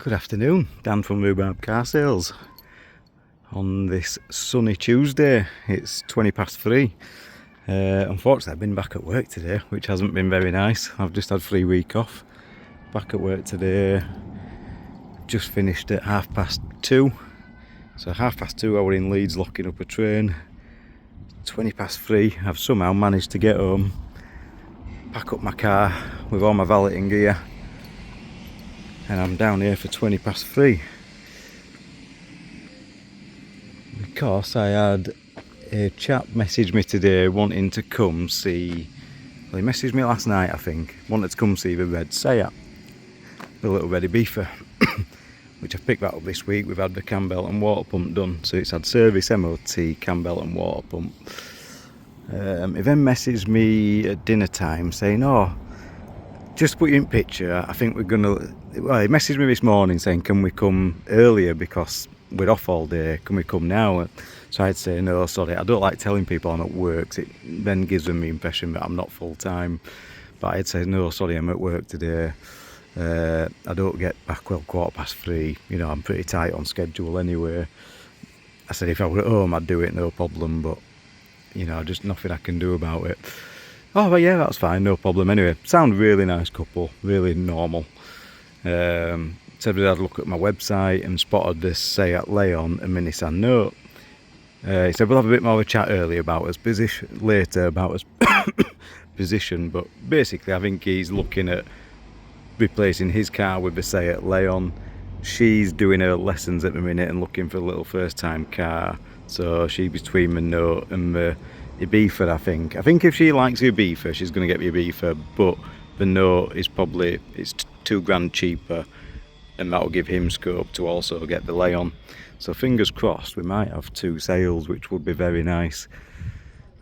Good afternoon, Dan from Rhubarb Car Sales. On this sunny Tuesday, it's 3:20. Unfortunately, I've been back at work today, which hasn't been very nice. I've just had 3 weeks off. Back at work today, just finished at 2:30. So 2:30 I were in Leeds locking up a train. 3:20, I've somehow managed to get home, pack up my car with all my valeting gear, and I'm down here for 3:20. Because I had a chap message me today wanting to come see, well, he messaged me last night I think, wanted to come see the red Seat, the little ready beefer, which I've picked that up this week. We've had the cam belt and water pump done, so it's had service, MOT, cam belt and water pump. He then messaged me at dinner time saying, oh, just to put you in picture, I think we're gonna, well, he messaged me this morning saying, can we come earlier because we're off all day, can we come now? So I'd say, no, sorry, I don't like telling people I'm at work, it then gives them the impression that I'm not full time. But I'd say, no, sorry, I'm at work today. I don't get back, well, 3:15, you know, I'm pretty tight on schedule anyway. I said if I were at home I'd do it, no problem, but you know, just nothing I can do about it. Oh, well, yeah, that's fine, no problem. Anyway, sound really nice couple, really normal. Said we had a look at my website and spotted this Seat Leon and Nissan Note. He said we'll have a bit more of a chat earlier about his position, later about his position, but basically I think he's looking at replacing his car with the Seat Leon. She's doing her lessons at the minute and looking for a little first time car, so she's between the Note and the Ibiza. I think if she likes the Ibiza she's going to get the Ibiza, but the Note is probably, it's £2,000 cheaper, and that'll give him scope to also get the Leon. So fingers crossed we might have 2 sales, which would be very nice.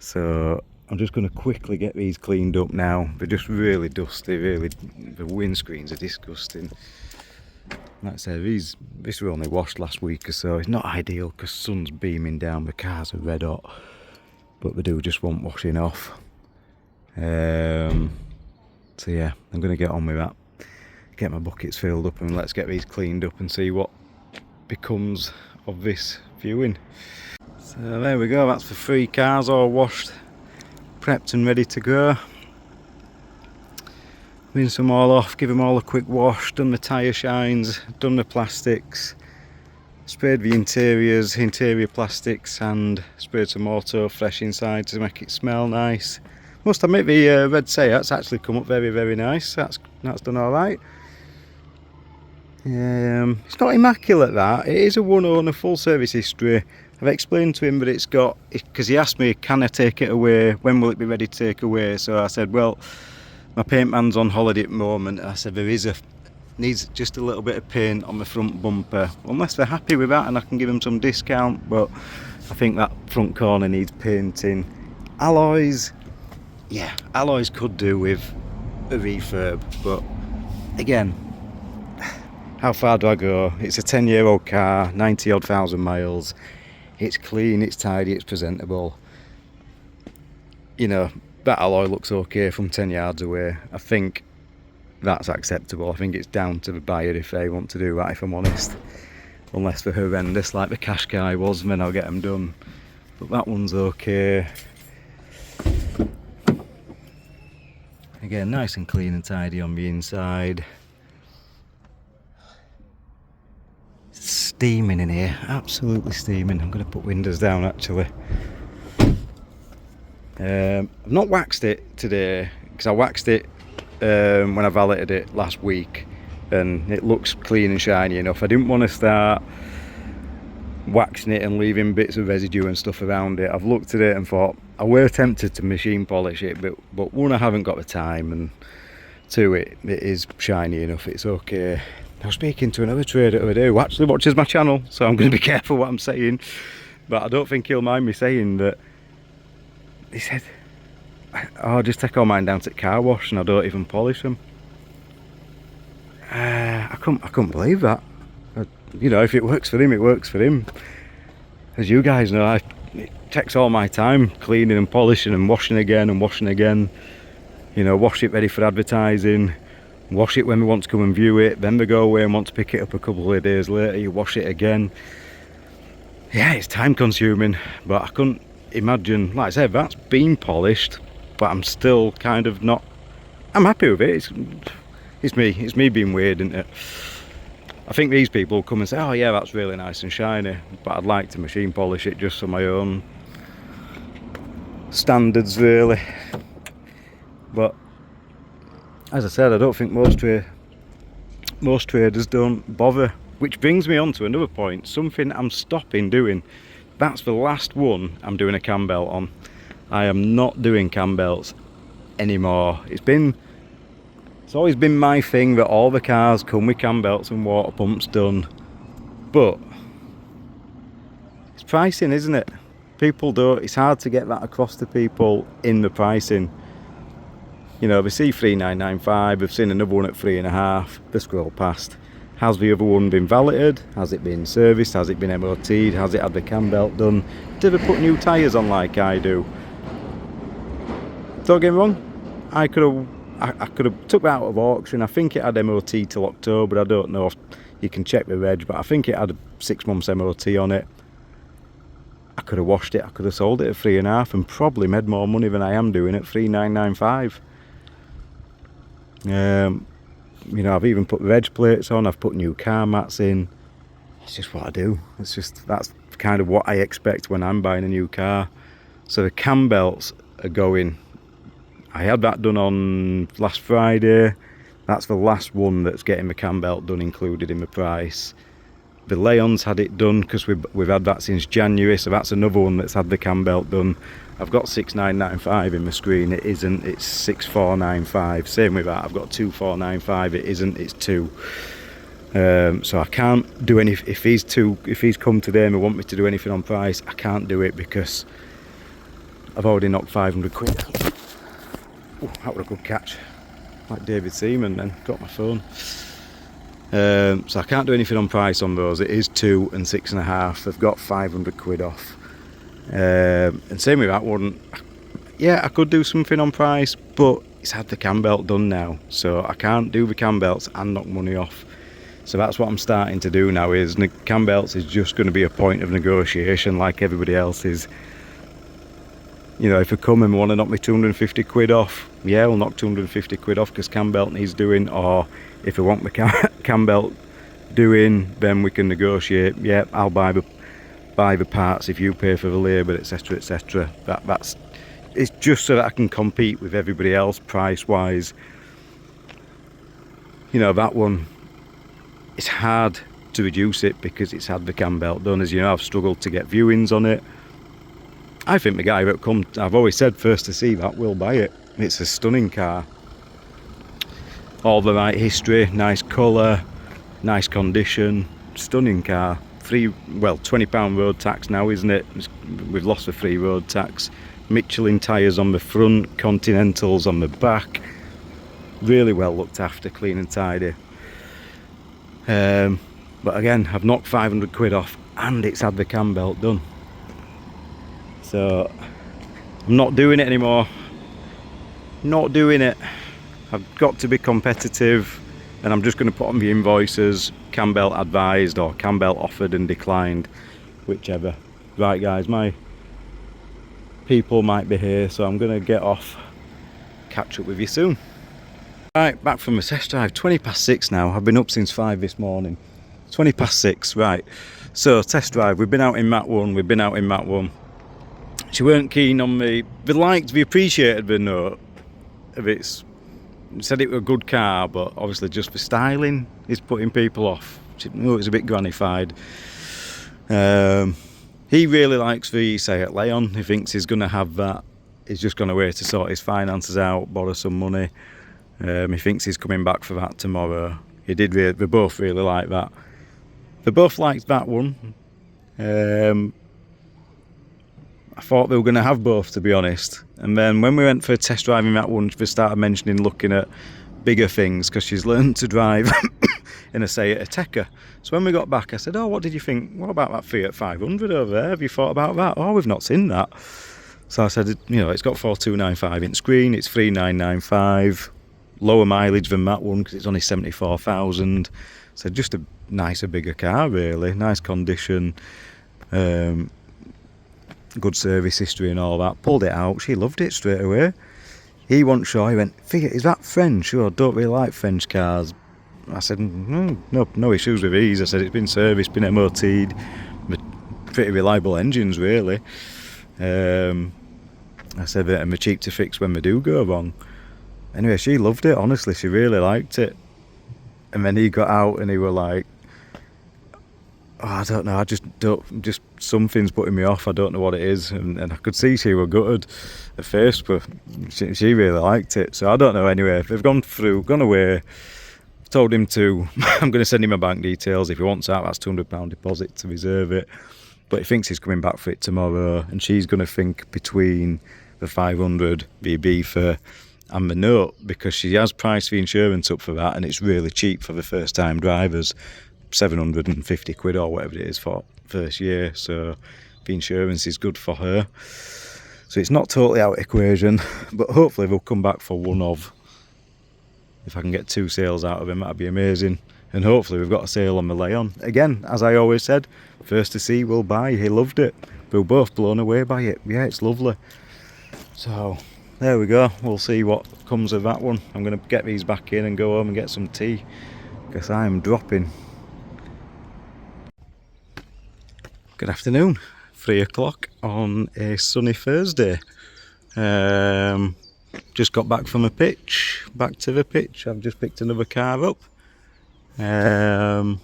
So I'm just going to quickly get these cleaned up now. They're just really dusty, really, the windscreens are disgusting. Like I say, this were only washed last week or so. It's not ideal because sun's beaming down, the cars are red hot, but they do just want washing off. So yeah, I'm going to get on with that, get my buckets filled up, and let's get these cleaned up and see what becomes of this viewing. So there we go, that's for 3 cars all washed, prepped and ready to go. Rinse them all off, give them all a quick wash, done the tyre shines, done the plastics, sprayed the interior plastics, and sprayed some auto fresh inside to make it smell nice. Must admit the red Seat's actually come up very, very nice. That's done all right. It's not immaculate, that. It is a one owner, full service history. I've explained to him that it's got, because he asked me, can I take it away, when will it be ready to take away? So I said, well, my paint man's on holiday at the moment. I said needs just a little bit of paint on the front bumper, unless they're happy with that and I can give them some discount. But I think that front corner needs painting. Alloys, yeah, alloys could do with a refurb, but again, how far do I go? It's a 10-year-old car, 90-odd thousand miles. It's clean, it's tidy, it's presentable. You know, that alloy looks okay from 10 yards away. I think that's acceptable. I think it's down to the buyer if they want to do that, if I'm honest. Unless they're horrendous like the Qashqai was, then I'll get them done. But that one's okay. Again, nice and clean and tidy on the inside. Steaming in here, absolutely steaming. I'm going to put windows down actually. I've not waxed it today because I waxed it when I valeted it last week and it looks clean and shiny enough. I didn't want to start waxing it and leaving bits of residue and stuff around it. I've looked at it and thought I were tempted to machine polish it, but one, I haven't got the time, and 2, it is shiny enough, it's okay. I was speaking to another trader the other day who actually watches my channel, so I'm going to be careful what I'm saying, but I don't think he'll mind me saying that. He said, oh, just take all mine down to the car wash and I don't even polish them. I couldn't believe that. You know, if it works for him, it works for him. As you guys know, it takes all my time cleaning and polishing and washing again and washing again. You know, wash it ready for advertising, wash it when we want to come and view it, then we go away and want to pick it up a couple of days later, you wash it again. Yeah, it's time consuming, but I couldn't imagine, like I said, that's been polished, but I'm still kind of not, I'm happy with it. It's me being weird, isn't it? I think these people come and say, oh yeah, that's really nice and shiny, but I'd like to machine polish it just for my own standards, really. But as I said, I don't think most traders don't bother, which brings me on to another point, something I'm stopping doing. That's the last one I'm doing a cam belt on. I am not doing cam belts anymore. It's always been my thing that all the cars come with cam belts and water pumps done, but it's pricing, isn't it? People don't, it's hard to get that across to people in the pricing. You know, they see 3,995, they've seen another one at 3.5, they scroll past. Has the other one been valeted? Has it been serviced? Has it been MOT'd? Has it had the cam belt done? Do they put new tyres on like I do? Don't get me wrong, I could have took that out of auction. I think it had MOT till October. I don't know if you can check the reg, but I think it had 6 months MOT on it. I could have washed it, I could have sold it at 3.5 and probably made more money than I am doing at 3,995. You know, I've even put reg plates on, I've put new car mats in. It's just what I do. That's kind of what I expect when I'm buying a new car. So the cam belts are going. I had that done on last Friday. That's the last one that's getting the cam belt done included in the price. The Leon's had it done because we've had that since January, so that's another one that's had the cam belt done. I've got 6,995 in my screen, it isn't, it's 6,495. Same with that, I've got 2,495, it isn't, it's 2. So I can't do any, if he's come today and they want me to do anything on price, I can't do it because I've already knocked 500 quid. Oh, that was a good catch. Like David Seaman then, got my phone. So I can't do anything on price on those. It is 2 and 6.5. They've got 500 quid off. And same with that one. Yeah, I could do something on price, but it's had the cam belt done now, so I can't do the cam belts and knock money off. So that's what I'm starting to do now, is cam belts is just going to be a point of negotiation like everybody else is. You know, if they come and want to knock me 250 quid off, yeah, I'll knock 250 quid off because cam belt needs doing, or if they want the cam belt doing, then we can negotiate. Yeah, I'll buy the parts if you pay for the labour, etc, etc. That's it's just so that I can compete with everybody else price wise. You know, that one, it's hard to reduce it because it's had the cam belt done. As you know, I've struggled to get viewings on it. I think the guy that come, I've always said first to see that will buy it. It's a stunning car. All the right history, nice colour, nice condition, stunning car. £20 road tax now, isn't it? We've lost the free road tax. Michelin tyres on the front, Continentals on the back. Really well looked after, clean and tidy. But again, I've knocked 500 quid off and it's had the cam belt done. So I'm not doing it anymore. Not doing it. I've got to be competitive, and I'm just going to put on the invoices cam belt advised or cam belt offered and declined, whichever. Right guys, my people might be here, so I'm going to get off. Catch up with you soon. Right, back from the test drive. 6:20 now. I've been up since 5 this morning. 6:20, right. So test drive, we've been out in Mat 1, She weren't keen on me. They appreciated the note of its. Said it was a good car, but obviously just the styling is putting people off. It was a bit grannified. He really likes the Seat Leon. He thinks he's going to have that. He's just gone away to sort his finances out, borrow some money. He thinks he's coming back for that tomorrow. They both really like that. They both liked that one. I thought they were going to have both, to be honest. And then when we went for test driving that one, we started mentioning looking at bigger things because she's learned to drive in a Seat Ateca. So when we got back, I said, oh, what did you think? What about that Fiat 500 over there? Have you thought about that? Oh, we've not seen that. So I said, you know, it's got 4,295 inch screen, it's 3,995. lower mileage than that one because it's only 74,000. So just a nicer, bigger car really, nice condition, good service history and all that. Pulled it out, she loved it straight away. He wasn't sure, he went, "Figure, is that French? Oh, I don't really like French cars." I said, no issues with these. I said, it's been serviced, been MOT'd, pretty reliable engines really. I said that they're cheap to fix when they do go wrong. Anyway, she loved it, honestly, she really liked it. And then he got out and he were like, "Oh, I don't know, just something's putting me off, I don't know what it is." And I could see she were gutted at first, but she really liked it. So I don't know, anyway, they've gone away. Told him to, I'm going to send him my bank details. If he wants out, that's £200 deposit to reserve it. But he thinks he's coming back for it tomorrow, and she's going to think between the 500 VB for and the note, because she has priced the insurance up for that, and it's really cheap for the first time drivers, 750 quid or whatever it is for first year. So the insurance is good for her. So it's not totally out of equation, but hopefully they'll come back for one of. If I can get 2 sales out of him, that'd be amazing. And hopefully we've got a sale on the Leon. Again, as I always said, first to see will buy. He loved it. We were both blown away by it. Yeah, it's lovely. So there we go. We'll see what comes of that one. I'm going to get these back in and go home and get some tea, because I am dropping. Good afternoon. 3 o'clock on a sunny Thursday. Just got back from a pitch, back to the pitch. I've just picked another car up. Getting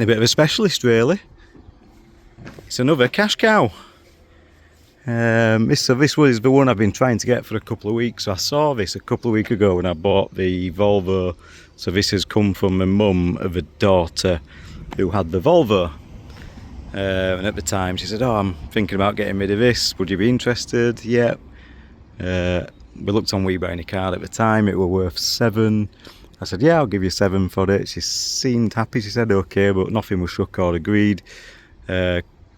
a bit of a specialist really. It's another Qashqai. This was the one I've been trying to get for a couple of weeks. So I saw this a couple of weeks ago when I bought the Volvo. So this has come from the mum of a daughter who had the Volvo. And at the time she said, "Oh, I'm thinking about getting rid of this. Would you be interested?" Yeah. We looked on We Buy Any Car at the time. It were worth 7. I said, "Yeah, I'll give you 7 for it." She seemed happy. She said okay, but nothing was struck or agreed.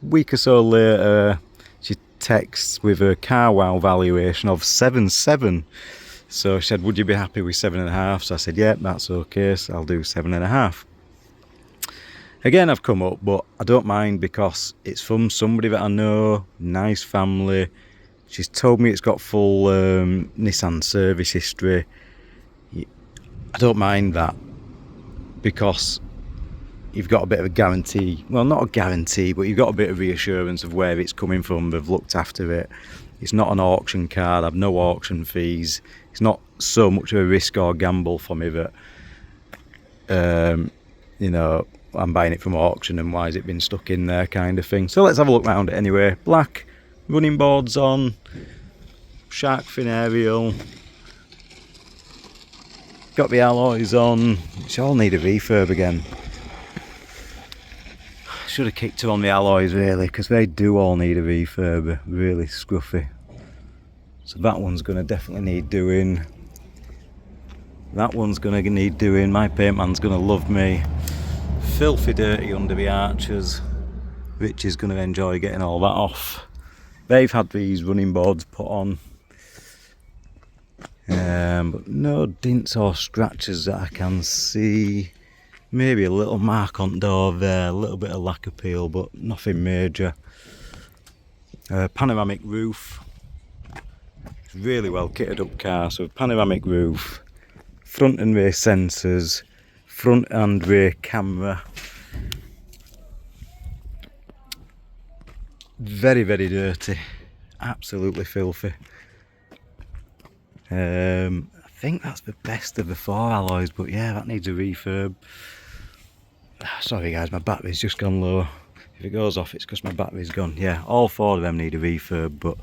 Week or so later, she texts with a car wow valuation of 7.7. So she said, "Would you be happy with 7.5?" So I said, "Yeah, that's okay. So I'll do 7.5." Again, I've come up, but I don't mind because it's from somebody that I know, nice family. She's told me it's got full Nissan service history. I don't mind that because you've got a bit of a guarantee. Well, not a guarantee, but you've got a bit of reassurance of where it's coming from. They've looked after it. It's not an auction car. I've no auction fees. It's not so much of a risk or gamble for me that, you know, I'm buying it from auction and why has it been stuck in there kind of thing. So let's have a look around it anyway. Black running boards on, shark fin aerial, got the alloys on. It all need a refurb again. Should have kicked her on the alloys really, because they do all need a refurb. Really scruffy. So that one's going to definitely need doing. That one's going to need doing. My paint man's going to love me. Filthy dirty under the arches. Rich is going to enjoy getting all that off. They've had these running boards put on, but no dints or scratches that I can see. Maybe a little mark on door there, a little bit of lacquer peel, but nothing major. Panoramic roof. It's really well kitted up car, so panoramic roof, front and rear sensors, front and rear camera. Very, very dirty, absolutely filthy. I think that's the best of the 4 alloys, but yeah, that needs a refurb. Sorry guys, my battery's just gone low. If it goes off, it's because my battery's gone. Yeah, all 4 of them need a refurb, but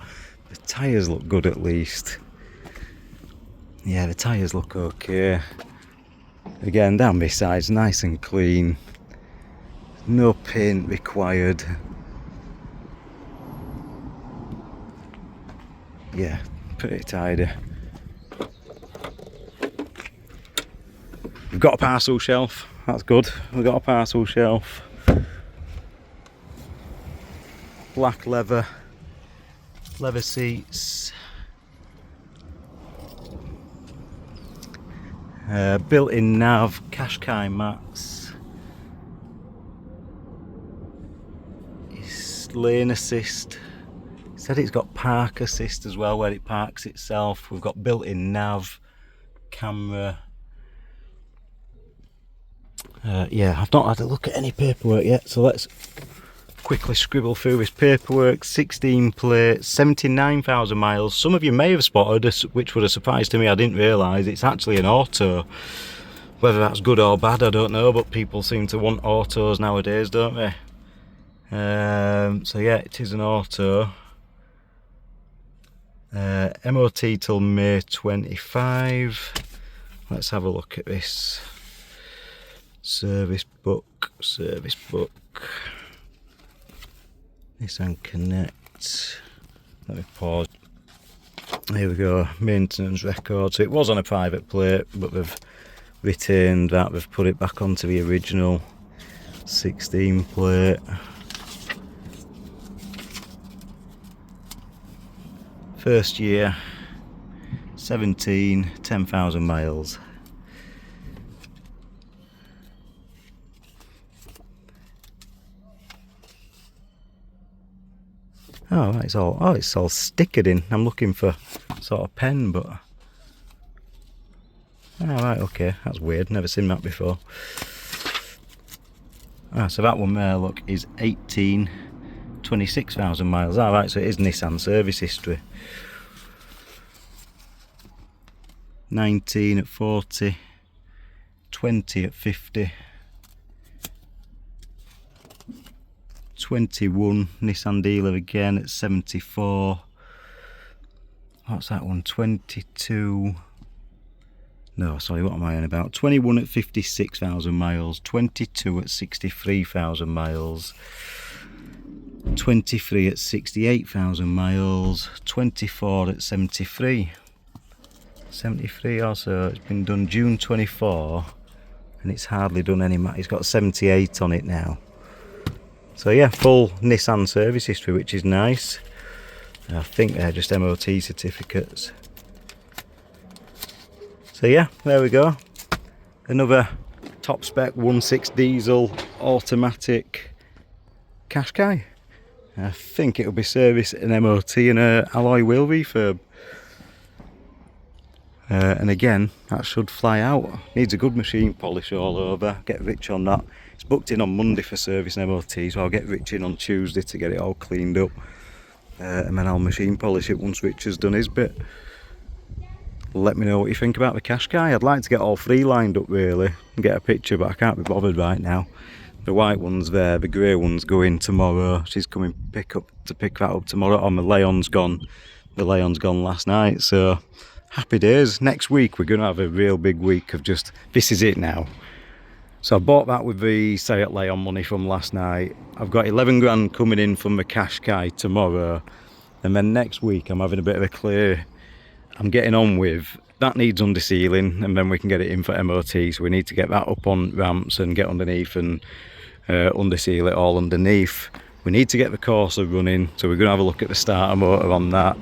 the tyres look good at least. Yeah, the tyres look okay. Again, down this side's nice and clean. No paint required. Yeah, pretty tidy. We've got a parcel shelf, that's good. We've got a parcel shelf. Black leather seats. Built-in nav, Qashqai mats, lane assist. Said it's got park assist as well, where it parks itself. We've got built-in nav, camera. Yeah, I've not had a look at any paperwork yet, so let's quickly scribble through this paperwork. 16 plates, 79,000 miles. Some of you may have spotted, which was a surprise to me, I didn't realise, it's actually an auto. Whether that's good or bad, I don't know, but people seem to want autos nowadays, don't they? So yeah, it is an auto. MOT till May 25. Let's have a look at this. Service book. Nissan Connect. Let me pause. Here we go. Maintenance record. So it was on a private plate, but they've retained that. They've put it back onto the original 16 plate. First year, 10,000 miles. Oh, it's all stickered in. I'm looking for sort of pen, but right, okay, that's weird. Never seen that before. So that one there, look, is 26,000 miles. Right, so it is Nissan service history. 19 at 40, 20 at 50, 21 Nissan dealer again at 74. What's that one? 22. No, sorry, what am I on about? 21 at 56,000 miles, 22 at 63,000 miles, 23 at 68,000 miles, 24 at 73. 73 also, it's been done June 24 and it's hardly done any. It's got 78 on it now. So yeah, full Nissan service history, which is nice. I think they're just MOT certificates. So yeah, there we go. Another top spec 1.6 diesel automatic Qashqai. I think it'll be service and MOT and a alloy wheel refurb. And again, that should fly out. Needs a good machine polish all over. Get Rich on that. It's booked in on Monday for service and MOT, so I'll get Rich in on Tuesday to get it all cleaned up. And then I'll machine polish it once Rich has done his bit. Let me know what you think about the Qashqai. I'd like to get all three lined up really and get a picture, but I can't be bothered right now. The white one's there, the grey one's going tomorrow. She's coming pick that up tomorrow. Oh, the Leon's gone. The Leon's gone last night, so happy days. Next week we're going to have a real big week of just, this is it now. So I bought that with the Seat Leon money from last night. I've got 11 grand coming in from the Qashqai tomorrow. And then next week I'm having a bit of a clear. I'm getting on with, that needs under sealing and then we can get it in for MOT. So we need to get that up on ramps and get underneath and under seal it all underneath. We need to get the Corsa running. So we're going to have a look at the starter motor on that.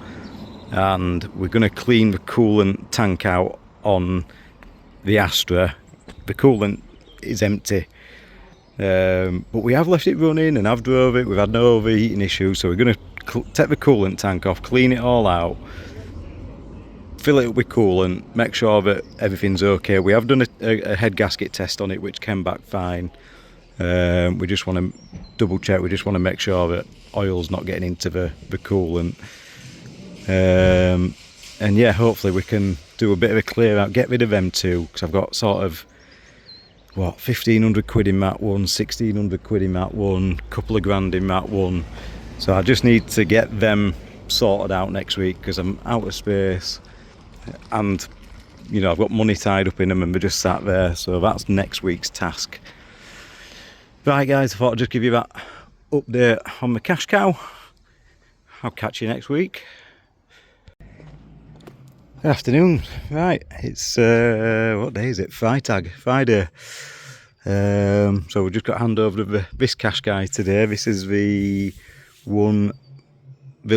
And we're going to clean the coolant tank out on the Astra. The coolant is empty, but we have left it running and I've drove it. We've had no overheating issues, so we're going to take the coolant tank off, clean it all out, fill it up with coolant, make sure that everything's okay. We have done a head gasket test on it which came back fine. We just want to double check, we just want to make sure that oil's not getting into the coolant. And yeah, hopefully we can do a bit of a clear out, get rid of them two, because I've got sort of, what, 1,500 quid in mat one, 1,600 quid in mat one, couple of grand in mat one. So I just need to get them sorted out next week because I'm out of space and, you know, I've got money tied up in them and they're just sat there. So that's next week's task. Right guys, I thought I'd just give you that update on the cash cow. I'll catch you next week. Good afternoon. Right, it's what day is it? Friday. So we've just got handover of this Qashqai today. This is the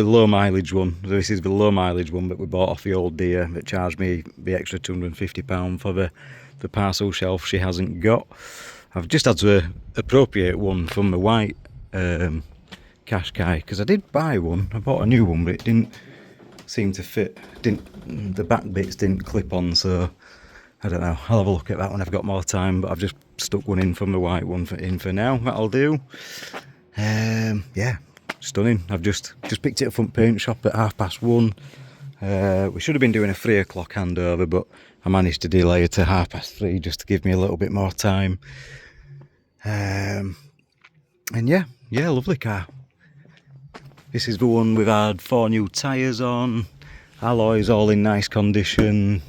the low mileage one. So this is the low mileage one that we bought off the old dear that charged me the extra £250 for the parcel shelf she hasn't got. I've just had to appropriate one from the white Qashqai, because I did buy one. I bought a new one, but it didn't seem to fit. The back bits didn't clip on, so I don't know. I'll have a look at that when I've got more time, but I've just stuck one in from the white one for now. That'll do. Yeah, stunning. I've just picked it up from paint shop at 1:30. We should have been doing a 3 o'clock handover, but I managed to delay it to 3:30 just to give me a little bit more time. And yeah, lovely car. This is the one we've had 4 new tyres on, alloys all in nice condition,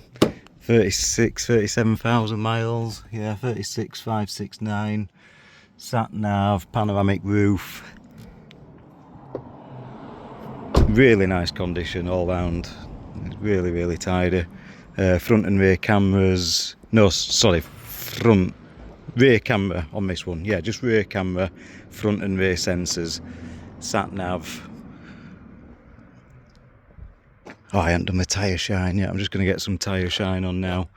37,000 miles, yeah, 36,569, sat nav, panoramic roof, really nice condition all round, really tidy. Front and rear cameras, no, sorry, rear camera on this one, yeah, just rear camera, front and rear sensors, sat nav. Oh, I haven't done the tyre shine yet. I'm just going to get some tyre shine on now.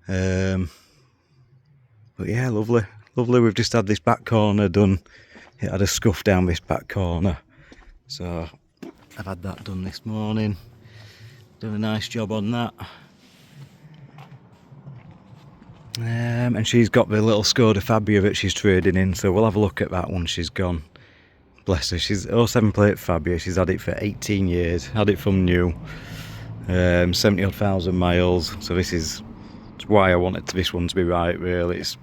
But yeah, lovely. We've just had this back corner done. It had a scuff down this back corner, so I've had that done this morning. Done a nice job on that. And she's got the little Skoda Fabia that she's trading in, so we'll have a look at that once she's gone. Bless her, she's 07 plate Fabia, she's had it for 18 years, had it from new, 70 odd thousand miles, so this is why I wanted this one to be right, really. It's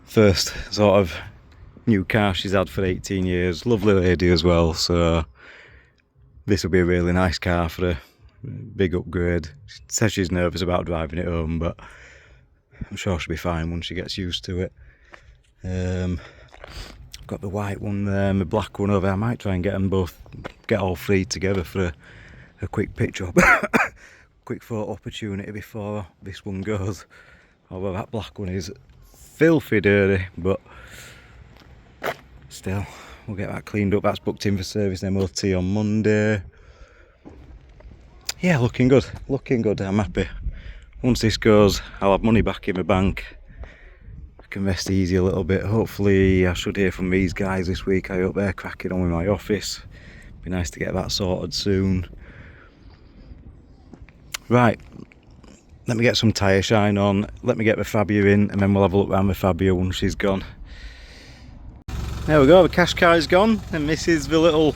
first sort of new car she's had for 18 years, lovely lady as well, so this will be a really nice car for a big upgrade. She says she's nervous about driving it home, but I'm sure she'll be fine once she gets used to it. Got the white one there and the black one over. I might try and get all 3 together for a quick picture up, quick photo opportunity before this one goes. Although that black one is filthy dirty, but still, we'll get that cleaned up. That's booked in for service and MOT on Monday. Yeah, looking good. I'm happy. Once this goes, I'll have money back in my bank. Can rest easy a little bit. Hopefully I should hear from these guys this week. I hope they're cracking on with my office. Be nice to get that sorted soon. Right, let me get some tyre shine on, let me get the Fabia in, and then we'll have a look around the Fabia once she's gone. There we go, the Qashqai's gone, and this is the little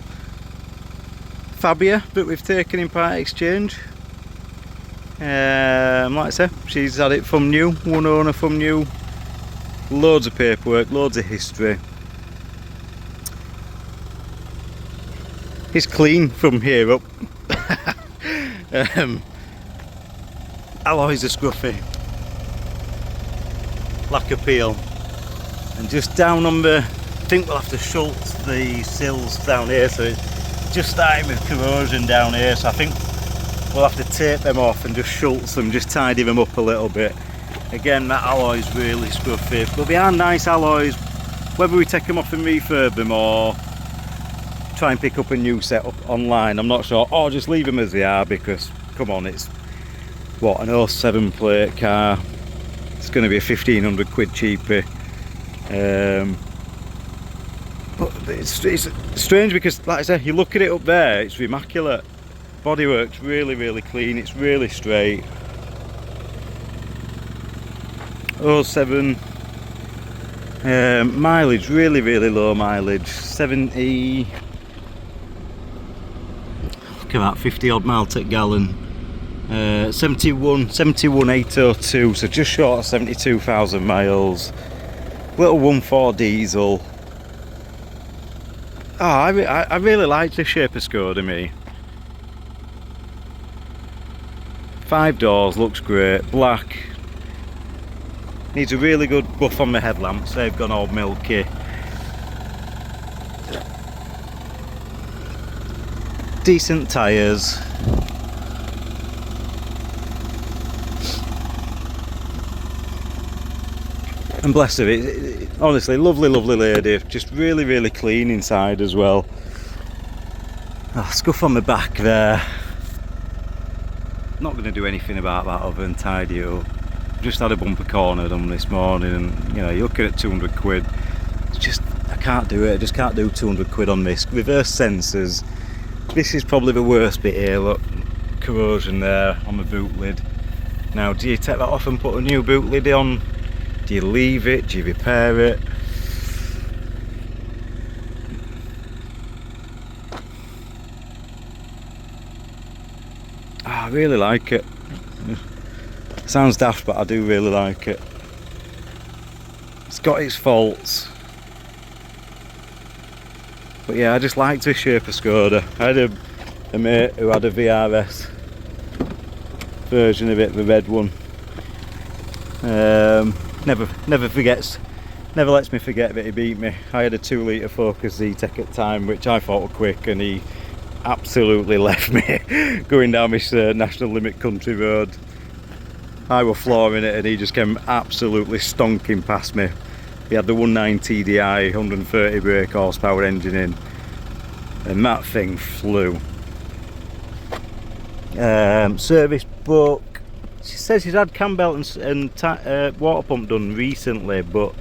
Fabia that we've taken in part exchange. Like I said, she's had it from new, one owner from new. Loads of paperwork, loads of history. It's clean from here up. Alloys are scruffy. Lack of peel. And just down on the, I think we'll have to schultz the sills down here, so it's just starting with corrosion down here, so I think we'll have to tape them off and just schultz them, just tidy them up a little bit. Again, that alloy is really scruffy, but they are nice alloys. Whether we take them off and refurb them or try and pick up a new setup online, I'm not sure. Or just leave them as they are, because come on, it's what, an 07 plate car. It's going to be a 1,500 quid cheaper. But it's strange because, like I said, you look at it up there, it's immaculate. Bodywork's really clean, it's really straight. 07 mileage, really low mileage, 70, look at that, 50 odd mile per gallon, 71,802, so just short of 72,000 miles, little 1.4 diesel. Oh, I really like the shape of Skoda, me. 5 doors, looks great, black. Needs a really good buff on the headlamps, they've gone all milky. Decent tyres. And bless her, honestly, lovely lady, just really clean inside as well. Oh, scuff on the back there. Not going to do anything about that other than tidy it up. Just had a bumper corner done this morning, and you know, you're looking at 200 quid. It's just, I can't do it. I just can't do 200 quid on this. Reverse sensors. This is probably the worst bit here. Look, corrosion there on the boot lid. Now, do you take that off and put a new boot lid on? Do you leave it? Do you repair it? I really like it. Sounds daft, but I do really like it. It's got its faults, but yeah, I just like this shape of Skoda. I had a mate who had a VRS version of it, the red one. Never forgets, never lets me forget that he beat me. I had a 2 litre Focus Z-Tech at the time, which I thought were quick, and he absolutely left me going down this national limit country road. I was flooring it and he just came absolutely stonking past me. He had the 190 TDI 130 brake horsepower engine in, and that thing flew. Service book. She says she's had cam belt and water pump done recently, but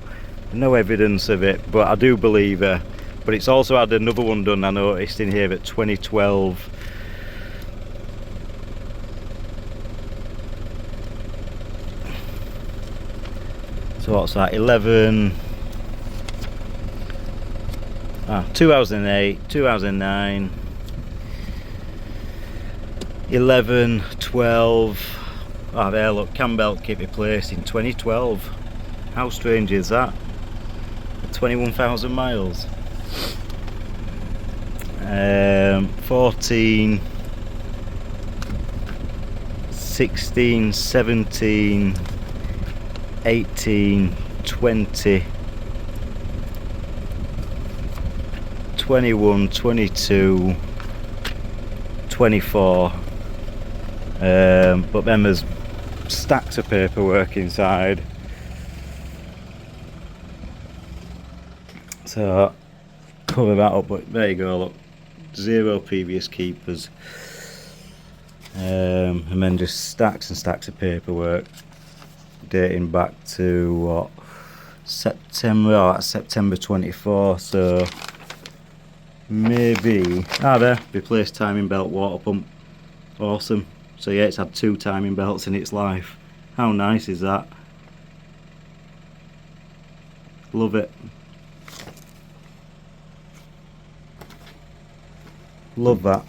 no evidence of it, but I do believe her. But it's also had another one done, I noticed in here, at 2012. So what's that? 2008, 2009, 11, 12. Oh, there, look, cam belt kit replaced in 2012. How strange is that? 21,000 miles. 14, 16, 17, 18, 20, 21, 22, 24, but then there's stacks of paperwork inside. So cover that up, but there you go, look, 0 previous keepers, and then just stacks and stacks of paperwork dating back to what, September, oh, that's September 24, so maybe, there, replaced timing belt, water pump, awesome. So yeah, it's had 2 timing belts in its life. How nice is that? Love it. Love that.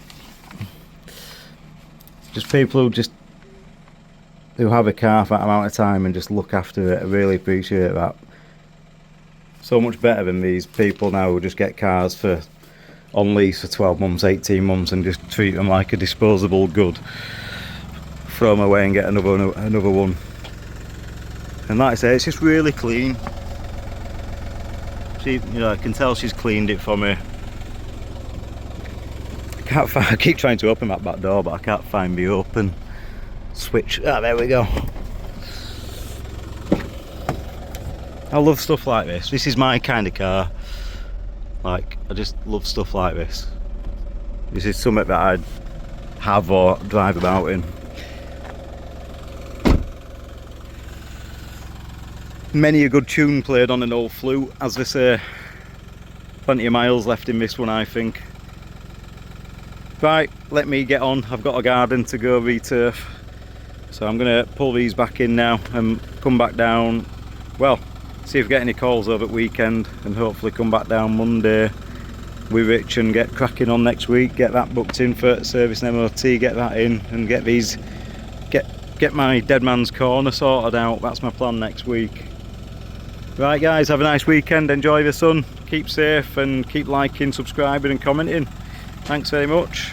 Just people who have a car for that amount of time and just look after it, I really appreciate that. So much better than these people now who just get cars on lease for 12 months, 18 months and just treat them like a disposable good. Throw them away and get another one. And like I say, it's just really clean. She, you know, I can tell she's cleaned it for me. I keep trying to open that back door, but I can't find the open switch. Ah, there we go. I love stuff like this. This is my kind of car. Like, I just love stuff like this. This is something that I'd have or drive about in. Many a good tune played on an old flute, as they say. Plenty of miles left in this one, I think. Right, let me get on. I've got a garden to go re-turf, so I'm going to pull these back in now and come back down, well, see if I get any calls over at weekend, and hopefully come back down Monday with Rich and get cracking on next week, get that booked in for service and MOT, get that in and get my dead man's corner sorted out. That's my plan next week. Right guys, have a nice weekend, enjoy the sun, keep safe and keep liking, subscribing and commenting. Thanks very much.